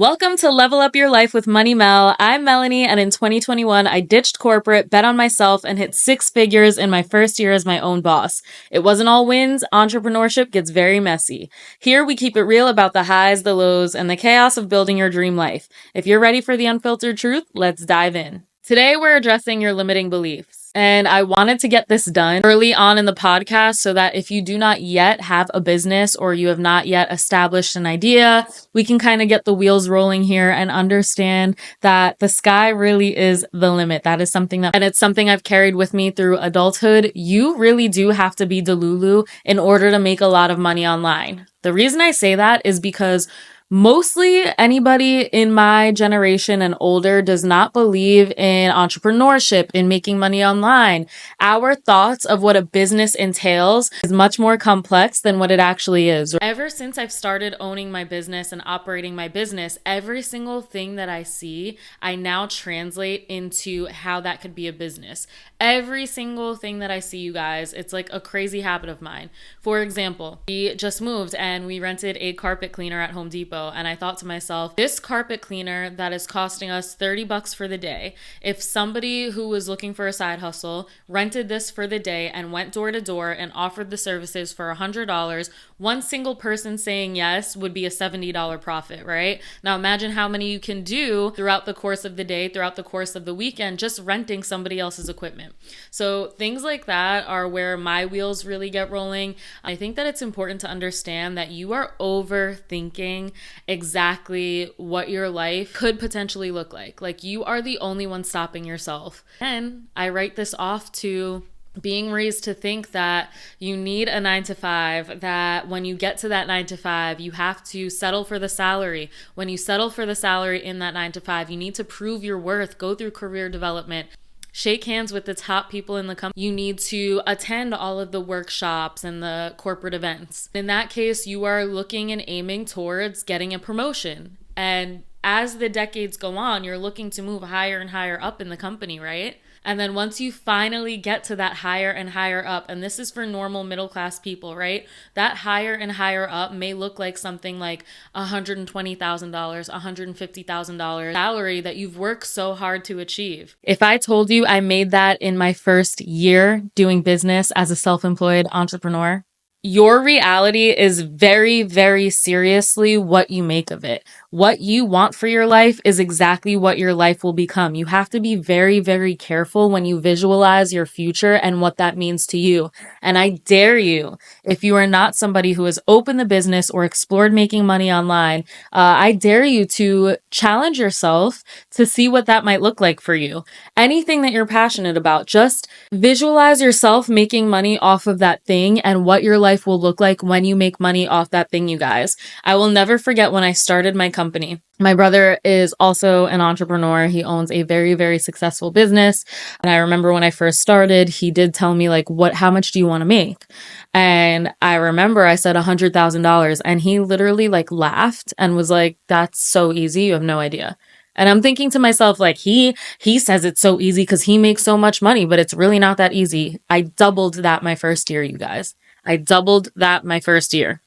Welcome to Level Up Your Life with Money Mel. I'm Melanie, and in 2021, I ditched corporate, bet on myself, and hit six figures in my first year as my own boss. It wasn't all wins. Entrepreneurship gets very messy. Here, we keep it real about the highs, the lows, and the chaos of building your dream life. If you're ready for the unfiltered truth, let's dive in. Today, we're addressing your limiting beliefs. And I wanted to get this done early on in the podcast so that if you do not yet have a business or you have not yet established an idea, we can kind of get the wheels rolling here and understand that the sky really is the limit. That is something and it's something I've carried with me through adulthood. You really do have to be Delulu in order to make a lot of money online. The reason I say that is because mostly anybody in my generation and older does not believe in entrepreneurship, in making money online. Our thoughts of what a business entails is much more complex than what it actually is. Ever since I've started owning my business and operating my business, every single thing that I see, I now translate into how that could be a business. Every single thing that I see, you guys, it's like a crazy habit of mine. For example, we just moved and we rented a carpet cleaner at Home Depot. And I thought to myself, this carpet cleaner that is costing us $30 for the day, if somebody who was looking for a side hustle rented this for the day and went door to door and offered the services for $100, one single person saying yes would be a $70 profit, right? Now imagine how many you can do throughout the course of the day, throughout the course of the weekend, just renting somebody else's equipment. So things like that are where my wheels really get rolling. I think that it's important to understand that you are overthinking exactly what your life could potentially look like. Like, you are the only one stopping yourself. And I write this off to being raised to think that you need a 9-to-5, that when you get to that 9-to-5, you have to settle for the salary. When you settle for the salary in that 9-to-5, you need to prove your worth, go through career development, shake hands with the top people in the company. You need to attend all of the workshops and the corporate events. In that case, you are looking and aiming towards getting a promotion. And as the decades go on, you're looking to move higher and higher up in the company, right? And then once you finally get to that higher and higher up, and this is for normal middle class people, right? That higher and higher up may look like something like $120,000, $150,000 salary that you've worked so hard to achieve. If I told you I made that in my first year doing business as a self-employed entrepreneur, your reality is very, very seriously what you make of it. What you want for your life is exactly what your life will become. You have to be very, very careful when you visualize your future and what that means to you. And I dare you, if you are not somebody who has opened the business or explored making money online, I dare you to challenge yourself to see what that might look like for you. Anything that you're passionate about, just visualize yourself making money off of that thing and what your life will look like when you make money off that thing, you guys. I will never forget when I started my company. My brother is also an entrepreneur. He owns a very, very successful business. And I remember when I first started, he did tell me like, how much do you want to make? And I remember I said $100,000, and he literally like laughed and was like, that's so easy. You have no idea. And I'm thinking to myself, like, he says it's so easy because he makes so much money, but it's really not that easy. I doubled that my first year, you guys. I doubled that my first year.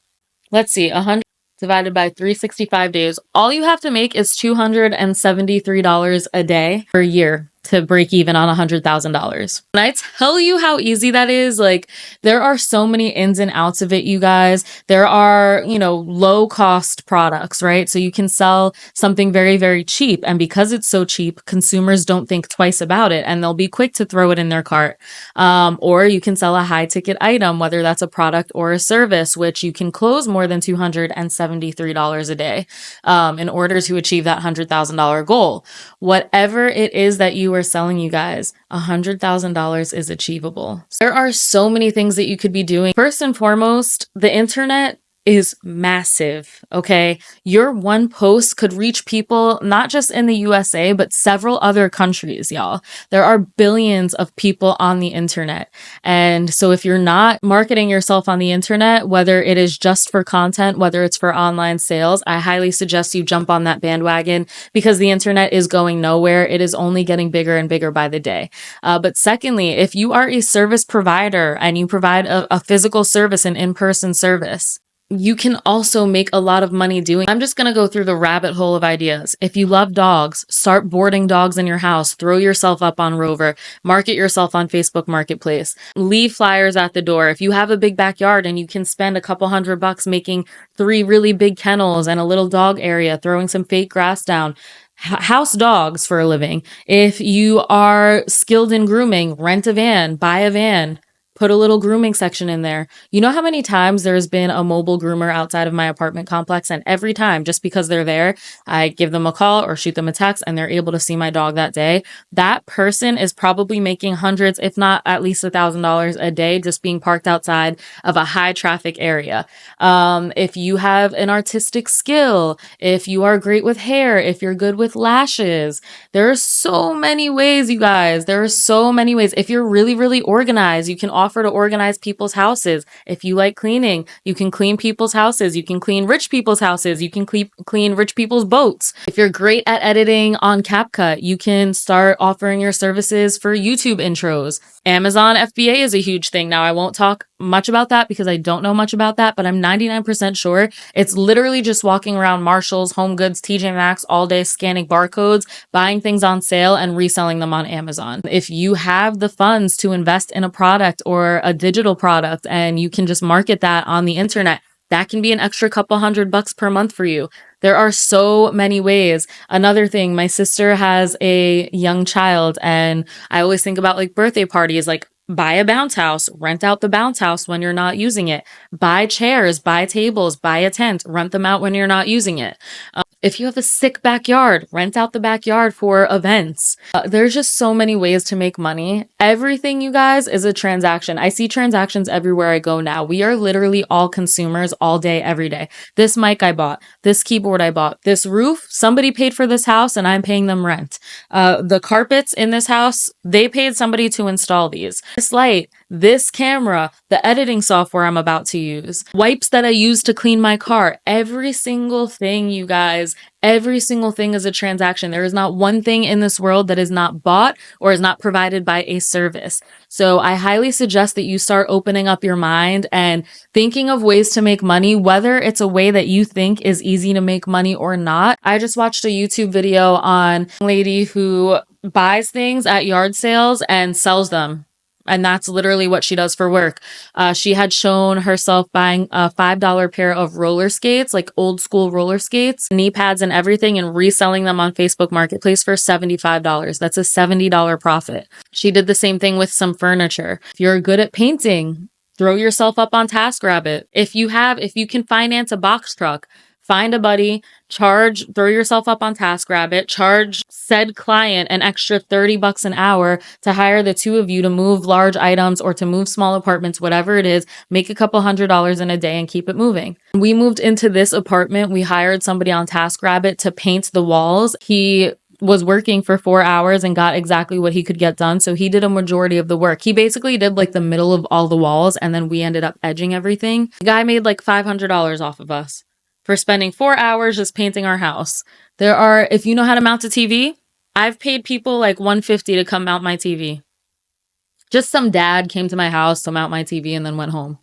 Let's see, 100 divided by 365 days. All you have to make is $273 a day per year to break even on $100,000. When I tell you how easy that is, like, there are so many ins and outs of it, you guys. There are, low cost products, right? So you can sell something very, very cheap. And because it's so cheap, consumers don't think twice about it and they'll be quick to throw it in their cart. Or you can sell a high ticket item, whether that's a product or a service, which you can close more than $273 a day in order to achieve that $100,000 goal. Whatever it is that you are selling, you guys, $100,000 is achievable. There are so many things that you could be doing. First and foremost, the internet is massive, okay? Your one post could reach people not just in the USA, but several other countries, y'all. There are billions of people on the internet. And so if you're not marketing yourself on the internet, whether it is just for content, whether it's for online sales, I highly suggest you jump on that bandwagon because the internet is going nowhere. It is only getting bigger and bigger by the day. But secondly, if you are a service provider and you provide a physical service, an in-person service, you can also make a lot of money doing. I'm just going to go through the rabbit hole of ideas. If you love dogs, start boarding dogs in your house, throw yourself up on Rover, market yourself on Facebook Marketplace, leave flyers at the door. If you have a big backyard and you can spend a couple $100 making 3 really big kennels and a little dog area, throwing some fake grass down, house dogs for a living. If you are skilled in grooming, rent a van, buy a van. Put a little grooming section in there. You know how many times there's been a mobile groomer outside of my apartment complex, and every time, just because they're there, I give them a call or shoot them a text and they're able to see my dog that day. That person is probably making hundreds, if not at least $1,000 a day, just being parked outside of a high traffic area. If you have an artistic skill, if you are great with hair, if you're good with lashes, there are so many ways, you guys. There are so many ways. If you're really, really organized, you can offer to organize people's houses. If you like cleaning, you can clean people's houses. You can clean rich people's houses. You can clean rich people's boats. If you're great at editing on CapCut, you can start offering your services for YouTube intros. Amazon FBA is a huge thing. Now, I won't talk much about that because I don't know much about that, but I'm 99% sure it's literally just walking around Marshalls, Home Goods, TJ Maxx all day, scanning barcodes, buying things on sale, and reselling them on Amazon. If you have the funds to invest in a product or a digital product and you can just market that on the internet, that can be an extra couple $100 per month for you. There are so many ways. Another thing, my sister has a young child, and I always think about like birthday parties, like buy a bounce house, rent out the bounce house when you're not using it, buy chairs, buy tables, buy a tent, rent them out when you're not using it. If you have a sick backyard, rent out the backyard for events. There's just so many ways to make money. Everything, you guys, is a transaction. I see transactions everywhere I go now. We are literally all consumers all day, every day. This mic I bought, this keyboard I bought, this roof, somebody paid for this house and I'm paying them rent. The carpets in this house, they paid somebody to install these. This light, this camera, the editing software I'm about to use, wipes that I use to clean my car, every single thing, you guys, every single thing is a transaction. There is not one thing in this world that is not bought or is not provided by a service. So I highly suggest that you start opening up your mind and thinking of ways to make money, whether it's a way that you think is easy to make money or not. I just watched a YouTube video on a lady who buys things at yard sales and sells them. And that's literally what she does for work. She had shown herself buying a $5 pair of roller skates, like old school roller skates, knee pads and everything, and reselling them on Facebook Marketplace for $75. That's a $70 profit. She did the same thing with some furniture. If you're good at painting, throw yourself up on TaskRabbit. If you can finance a box truck, find a buddy, throw yourself up on TaskRabbit, charge said client an extra $30 an hour to hire the two of you to move large items or to move small apartments, whatever it is, make a couple $100 in a day and keep it moving. We moved into this apartment. We hired somebody on TaskRabbit to paint the walls. He was working for 4 hours and got exactly what he could get done. So he did a majority of the work. He basically did like the middle of all the walls and then we ended up edging everything. The guy made like $500 off of us for spending 4 hours just painting our house. If you know how to mount a TV, I've paid people like $150 to come mount my TV. Just some dad came to my house to mount my TV and then went home.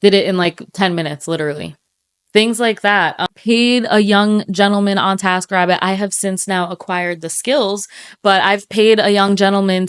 Did it in like 10 minutes, literally. Things like that. Paid a young gentleman on TaskRabbit. I have since now acquired the skills, but I've paid a young gentleman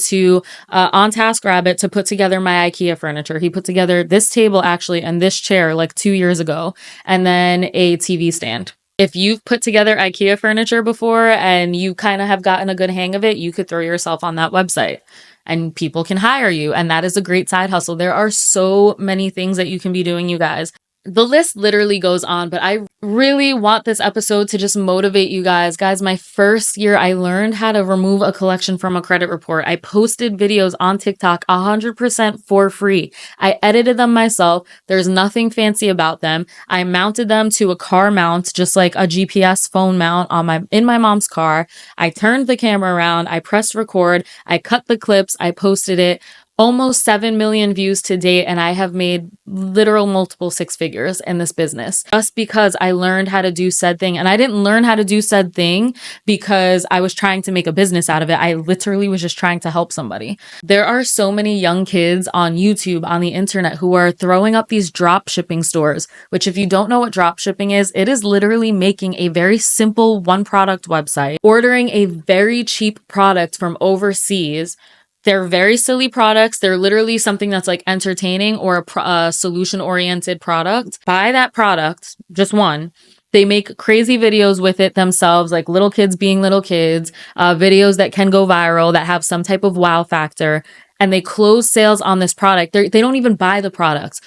on TaskRabbit to put together my IKEA furniture. He put together this table actually and this chair like 2 years ago, and then a TV stand. If you've put together IKEA furniture before and you kind of have gotten a good hang of it, you could throw yourself on that website and people can hire you. And that is a great side hustle. There are so many things that you can be doing, you guys. The list literally goes on, but I really want this episode to just motivate you guys. Guys, my first year, I learned how to remove a collection from a credit report. I posted videos on TikTok 100% for free. I edited them myself. There's nothing fancy about them. I mounted them to a car mount, just like a GPS phone mount in my mom's car. I turned the camera around. I pressed record. I cut the clips. I posted it. almost 7 million views to date, and I have made literal multiple six figures in this business just because I learned how to do said thing. And I didn't learn how to do said thing because I was trying to make a business out of it. I literally was just trying to help somebody. There are so many young kids on YouTube, on the internet, who are throwing up these drop shipping stores, which if you don't know what drop shipping is, it is literally making a very simple one product website, ordering a very cheap product from overseas. They're very silly products. They're literally something that's like entertaining or a solution-oriented product. Buy that product, just one. They make crazy videos with it themselves, like little kids being little kids, videos that can go viral, that have some type of wow factor, and they close sales on this product. They don't even buy the products.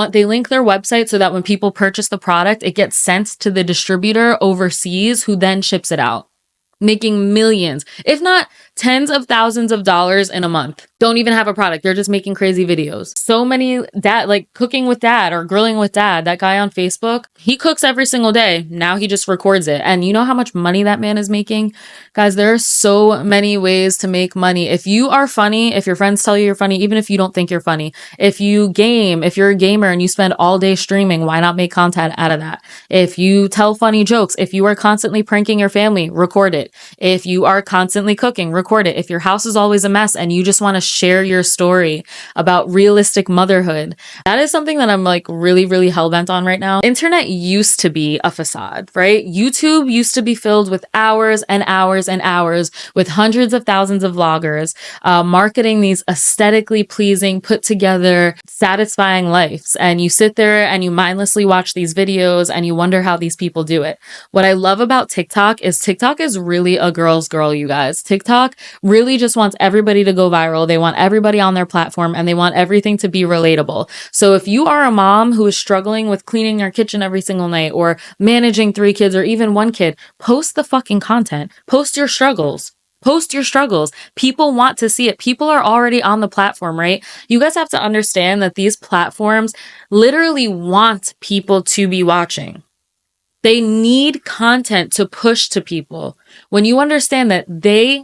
They link their website so that when people purchase the product, it gets sent to the distributor overseas who then ships it out, making millions, if not tens of thousands of dollars in a month. Don't even have a product. They're just making crazy videos. So many like cooking with dad or grilling with dad. That guy on Facebook, he cooks every single day. Now he just records it. And you know how much money that man is making? Guys, there are so many ways to make money. If you are funny, if your friends tell you you're funny, even if you don't think you're funny, if you game, if you're a gamer and you spend all day streaming, why not make content out of that? If you tell funny jokes, if you are constantly pranking your family, record it. If you are constantly cooking, record it. If your house is always a mess and you just want to share your story about realistic motherhood, that is something that I'm like really, really hell-bent on right now. Internet used to be a facade, right? YouTube used to be filled with hours and hours and hours with hundreds of thousands of vloggers, marketing these aesthetically pleasing, put together, satisfying lives. And you sit there and you mindlessly watch these videos and you wonder how these people do it. What I love about TikTok is really a girl's girl, you guys. TikTok really just wants everybody to go viral. They want everybody on their platform and they want everything to be relatable. So if you are a mom who is struggling with cleaning their kitchen every single night or managing 3 kids or even 1 kid, post the fucking content. Post your struggles. Post your struggles. People want to see it. People are already on the platform, right? You guys have to understand that these platforms literally want people to be watching. They need content to push to people. When you understand that they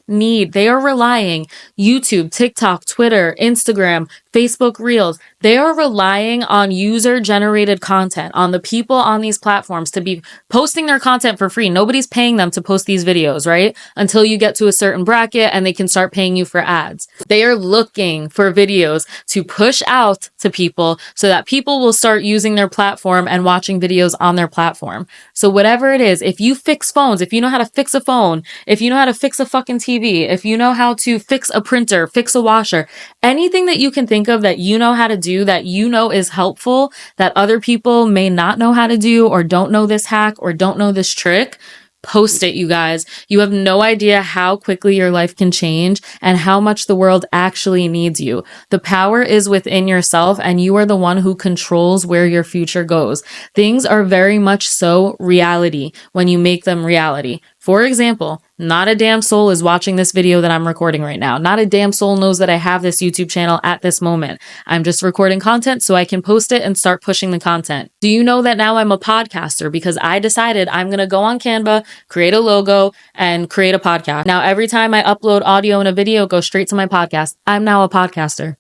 are relying YouTube, TikTok, Twitter, Instagram, Facebook Reels, they are relying on user-generated content, on the people on these platforms to be posting their content for free. Nobody's paying them to post these videos, right? Until you get to a certain bracket and they can start paying you for ads. They are looking for videos to push out to people so that people will start using their platform and watching videos on their platform. So whatever it is, if you fix phones, if you know how to fix a phone, if you know how to fix a fucking TV, if you know how to fix a printer, fix a washer, anything that you can think of that you know how to do, that you know is helpful, that other people may not know how to do or don't know this hack or don't know this trick, post it, you guys. You have no idea how quickly your life can change and how much the world actually needs you. The power is within yourself and you are the one who controls where your future goes. Things are very much so reality when you make them reality. For example, not a damn soul is watching this video that I'm recording right now. Not a damn soul knows that I have this YouTube channel at this moment. I'm just recording content so I can post it and start pushing the content. Do you know that now I'm a podcaster because I decided I'm going to go on Canva, create a logo, and create a podcast. Now, every time I upload audio and a video, it goes straight to my podcast. I'm now a podcaster.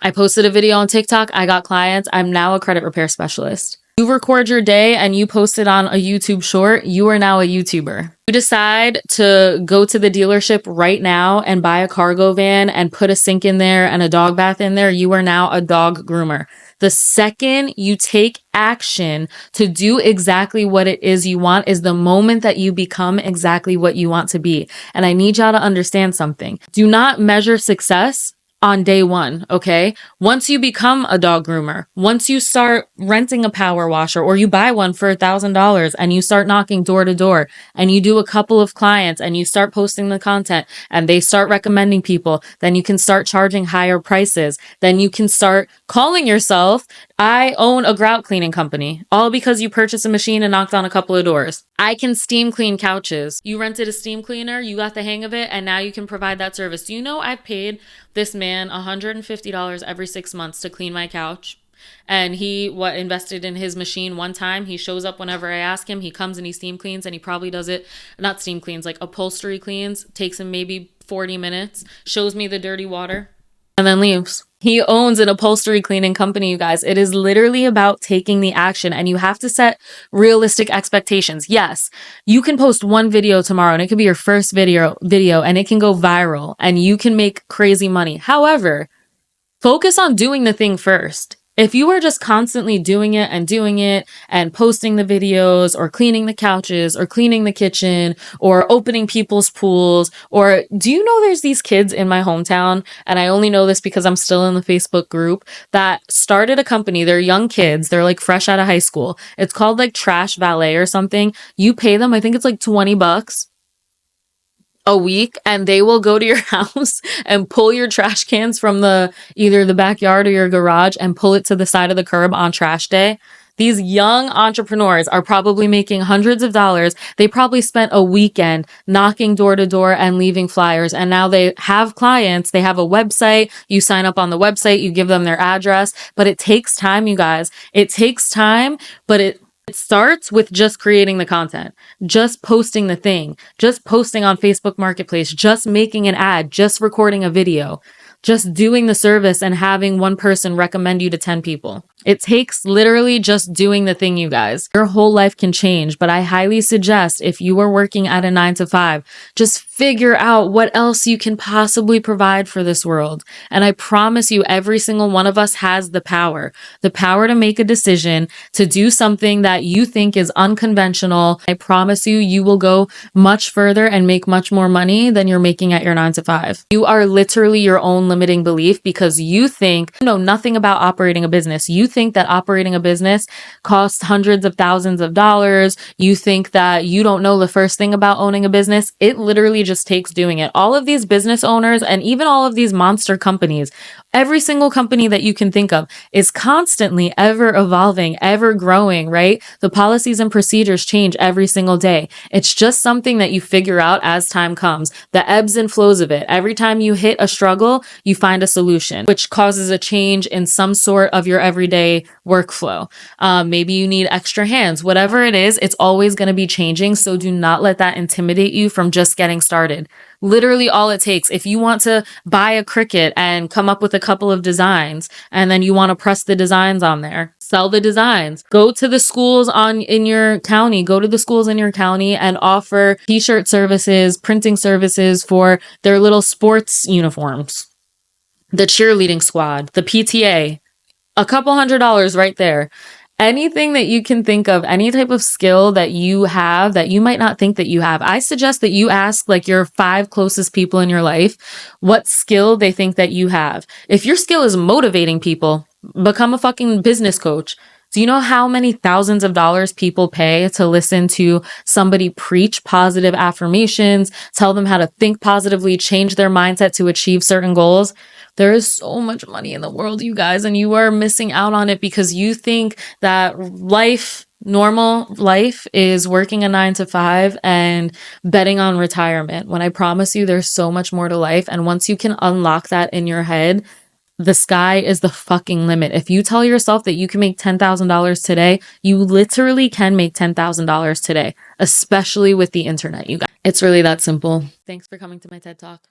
I posted a video on TikTok. I got clients. I'm now a credit repair specialist. You record your day and you post it on a YouTube short, you are now a YouTuber. You decide to go to the dealership right now and buy a cargo van and put a sink in there and a dog bath in there, you are now a dog groomer. The second you take action to do exactly what it is you want is the moment that you become exactly what you want to be. And I need y'all to understand something. Do not measure success on day one, okay? Once you become a dog groomer, once you start renting a power washer or you buy one for $1,000 and you start knocking door to door and you do a couple of clients and you start posting the content and they start recommending people, then you can start charging higher prices. Then you can start calling yourself, I own a grout cleaning company, all because you purchased a machine and knocked on a couple of doors. I can steam clean couches. You rented a steam cleaner, you got the hang of it, and now you can provide that service. Do you know I paid this man $150 every 6 months to clean my couch? And he invested in his machine one time. He shows up whenever I ask him. He comes and he steam cleans, and he probably does it, not steam cleans, like upholstery cleans. Takes him maybe 40 minutes, shows me the dirty water, and then leaves. He owns an upholstery cleaning company, you guys. It is literally about taking the action, and you have to set realistic expectations. Yes, you can post one video tomorrow and it could be your first video and it can go viral and you can make crazy money. However, focus on doing the thing first. If you are just constantly doing it and posting the videos or cleaning the couches or cleaning the kitchen or opening people's pools, or do you know there's these kids in my hometown, and I only know this because I'm still in the Facebook group, that started a company. They're young kids. They're like fresh out of high school. It's called like Trash Valet or something. You pay them, I think it's like $20 a week, and they will go to your house and pull your trash cans from either the backyard or your garage and pull it to the side of the curb on trash day. These young entrepreneurs are probably making hundreds of dollars. They probably spent a weekend knocking door to door and leaving flyers. And now they have clients. They have a website. You sign up on the website, you give them their address, but it takes time, you guys. It takes time, but it starts with just creating the content, just posting the thing, just posting on Facebook Marketplace, just making an ad, just recording a video, just doing the service and having one person recommend you to 10 people. It takes literally just doing the thing, you guys. Your whole life can change, but I highly suggest if you are working at a 9 to 5, just figure out what else you can possibly provide for this world. And I promise you, every single one of us has the power to make a decision, to do something that you think is unconventional. I promise you, you will go much further and make much more money than you're making at your 9 to 5. You are literally your own limiting belief because you think you know nothing about operating a business. You think that operating a business costs hundreds of thousands of dollars. You think that you don't know the first thing about owning a business. It literally just takes doing it. All of these business owners and even all of these monster companies, every single company that you can think of is constantly ever evolving, ever growing, right? The policies and procedures change every single day. It's just something that you figure out as time comes, the ebbs and flows of it. Every time you hit a struggle, you find a solution, which causes a change in some sort of your everyday workflow. Maybe you need extra hands, whatever it is, it's always going to be changing. So do not let that intimidate you from just getting started. Literally all it takes, if you want to buy a Cricut and come up with a couple of designs and then you want to press the designs on there, sell the designs, go to the schools in your county, and offer t-shirt services, printing services for their little sports uniforms, the cheerleading squad, the PTA. A couple $100 right there. Anything that you can think of, any type of skill that you have that you might not think that you have. I suggest that you ask like your 5 closest people in your life what skill they think that you have. If your skill is motivating people, become a fucking business coach. Do you know how many thousands of dollars people pay to listen to somebody preach positive affirmations, tell them how to think positively, change their mindset to achieve certain goals? There is so much money in the world, you guys, and you are missing out on it because you think that normal life is working a 9 to 5 and betting on retirement. When I promise you, there's so much more to life. And once you can unlock that in your head, the sky is the fucking limit. If you tell yourself that you can make $10,000 today, you literally can make $10,000 today, especially with the internet, you guys. It's really that simple. Thanks for coming to my TED Talk.